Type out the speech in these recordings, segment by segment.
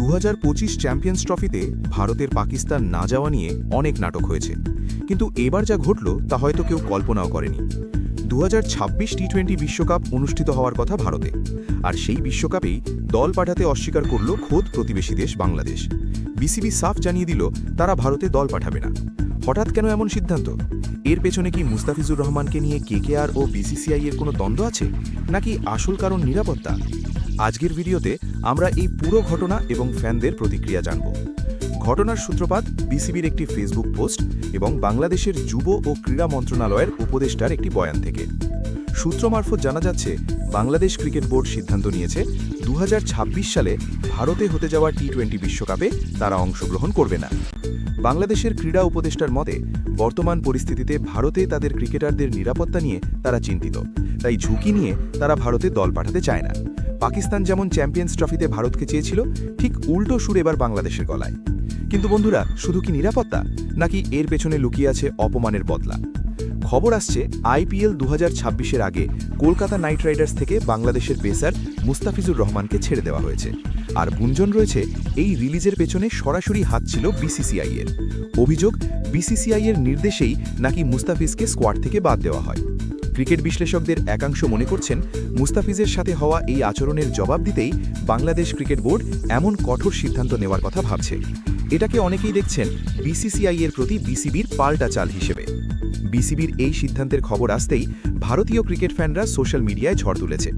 2025 champions ট্রফিতে ভারতের পাকিস্তান না যাওয়া নিয়ে অনেক নাটক হয়েছে, কিন্তু এবার যা ঘটল তা হয়তো কেউ কল্পনাও করেনি। 2026 টি-20 বিশ্বকাপ অনুষ্ঠিত হওয়ার কথা ভারতে, আর সেই বিশ্বকাপেই দল পাঠাতে অস্বীকার করল খোদ প্রতিবেশী দেশ বাংলাদেশ। বিসিবি সাফ জানিয়ে দিল তারা ভারতে দল পাঠাবে না। হঠাৎ কেন এমন সিদ্ধান্ত? এর পেছনে কি মুস্তাফিজুর রহমানকে নিয়ে কেকেআর ও বিসিসিআই এর কোনো দ্বন্দ্ব আছে, নাকি আসল কারণ নিরাপত্তা? আজকের ভিডিওতে আমরা এই পুরো ঘটনা এবং ফ্যানদের প্রতিক্রিয়া জানব। ঘটনার সূত্রপাত বিসিবির একটি ফেসবুক পোস্ট এবং বাংলাদেশের যুব ও ক্রীড়া মন্ত্রণালয়ের উপদেষ্টার একটি বয়ান থেকে। সূত্র মারফত জানা যাচ্ছে, বাংলাদেশ ক্রিকেট বোর্ড সিদ্ধান্ত নিয়েছে 2026 সালে ভারতে হতে যাওয়া টি-20 বিশ্বকাপে তারা অংশগ্রহণ করবে না। বাংলাদেশের ক্রীড়া উপদেষ্টার মতে, বর্তমান পরিস্থিতিতে ভারতে তাদের ক্রিকেটারদের নিরাপত্তা নিয়ে তারা চিন্তিত, তাই ঝুঁকি নিয়ে তারা ভারতে দল পাঠাতে চায় না। পাকিস্তান যেমন চ্যাম্পিয়ন্স ট্রফিতে ভারতকে চেয়েছিল, ঠিক উল্টো সুর এবার বাংলাদেশের গলায়। কিন্তু বন্ধুরা, শুধু কি নিরাপত্তা, নাকি এর পেছনে লুকিয়ে আছে অপমানের বদলা? খবর আসছে, আইপিএল 2026-এর আগে কলকাতা নাইট রাইডার্স থেকে বাংলাদেশের পেসার মুস্তাফিজুর রহমানকে ছেড়ে দেওয়া হয়েছে, আর গুঞ্জন রয়েছে এই রিলিজের পেছনে সরাসরি হাত ছিল বিসিসিআই এর। অভিযোগ, বিসিসিআই এর নির্দেশেই নাকি মুস্তাফিজকে স্কোয়াড থেকে বাদ দেওয়া হয়। ক্রিকেট বিশ্লেষকদের একাংশ মনে করছেন, মুস্তাফিজের সাথে হওয়া এই আচরণের জবাব দিতেই বাংলাদেশ ক্রিকেট বোর্ড এমন কঠোর সিদ্ধান্ত নেওয়ার কথা ভাবছে। এটাকে অনেকেই দেখছেন বিসিসিআই এর প্রতি বিসিবির পাল্টা চাল হিসেবে। বিসিবির এই সিদ্ধান্তের খবর আসতেই ভারতীয় ক্রিকেট ফ্যানরা সোশ্যাল মিডিয়ায় ঝড় তুলেছে।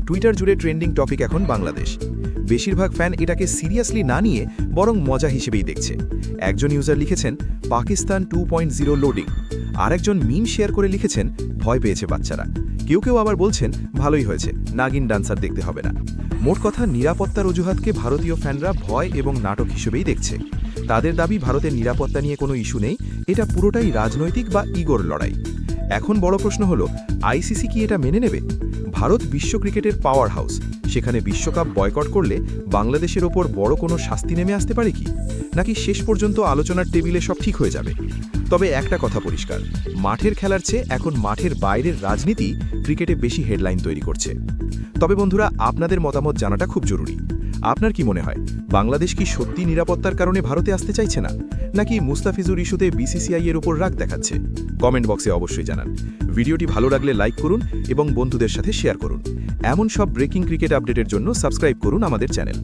টুইটার জুড়ে ট্রেন্ডিং টপিক এখন বাংলাদেশ। বেশিরভাগ ফ্যান এটাকে সিরিয়াসলি না নিয়ে বরং মজা হিসেবেই দেখছে। একজন ইউজার লিখেছেন, পাকিস্তান 2.0 লোডিং। আরেকজন মিম শেয়ার করে লিখেছেন, ভয় পেয়েছে বাচ্চারা। কেউ কেউ আবার বলছেন, ভালোই হয়েছে, নাগিন ডান্সার দেখতে হবে না। মোট কথা, নিরাপত্তার অজুহাতকে ভারতীয় ফ্যানরা ভয় এবং নাটক হিসেবেই দেখছে। তাদের দাবি, ভারতের নিরাপত্তা নিয়ে কোনো ইস্যু নেই, এটা পুরোটাই রাজনৈতিক বা ইগোর লড়াই। এখন বড় প্রশ্ন হলো, আইসিসি কি এটা মেনে নেবে? ভারত বিশ্ব ক্রিকেটের পাওয়ার হাউস, সেখানে বিশ্বকাপ বয়কট করলে বাংলাদেশের ওপর বড় কোনো শাস্তি নেমে আসতে পারে কি? নাকি শেষ পর্যন্ত আলোচনার টেবিলে সব ঠিক হয়ে যাবে? তবে একটা কথা পরিষ্কার, মাঠের খেলার চেয়ে এখন মাঠের বাইরের রাজনীতি ক্রিকেটে বেশি হেডলাইন তৈরি করছে। তবে বন্ধুরা, আপনাদের মতামত জানাটা খুব জরুরি। আপনার কি মনে হয়, বাংলাদেশ কি সত্যি নিরাপত্তার কারণে ভারতে আসতে চাইছে না, নাকি মুস্তাফিজুর ইস্যুতে বিসিসিআই এর উপর রাগ দেখাচ্ছে? কমেন্ট বক্সে অবশ্যই জানান। ভিডিওটি ভালো লাগলে লাইক করুন এবং বন্ধুদের সাথে শেয়ার করুন। এমন সব ব্রেকিং ক্রিকেট আপডেটের জন্য সাবস্ক্রাইব করুন আমাদের চ্যানেল।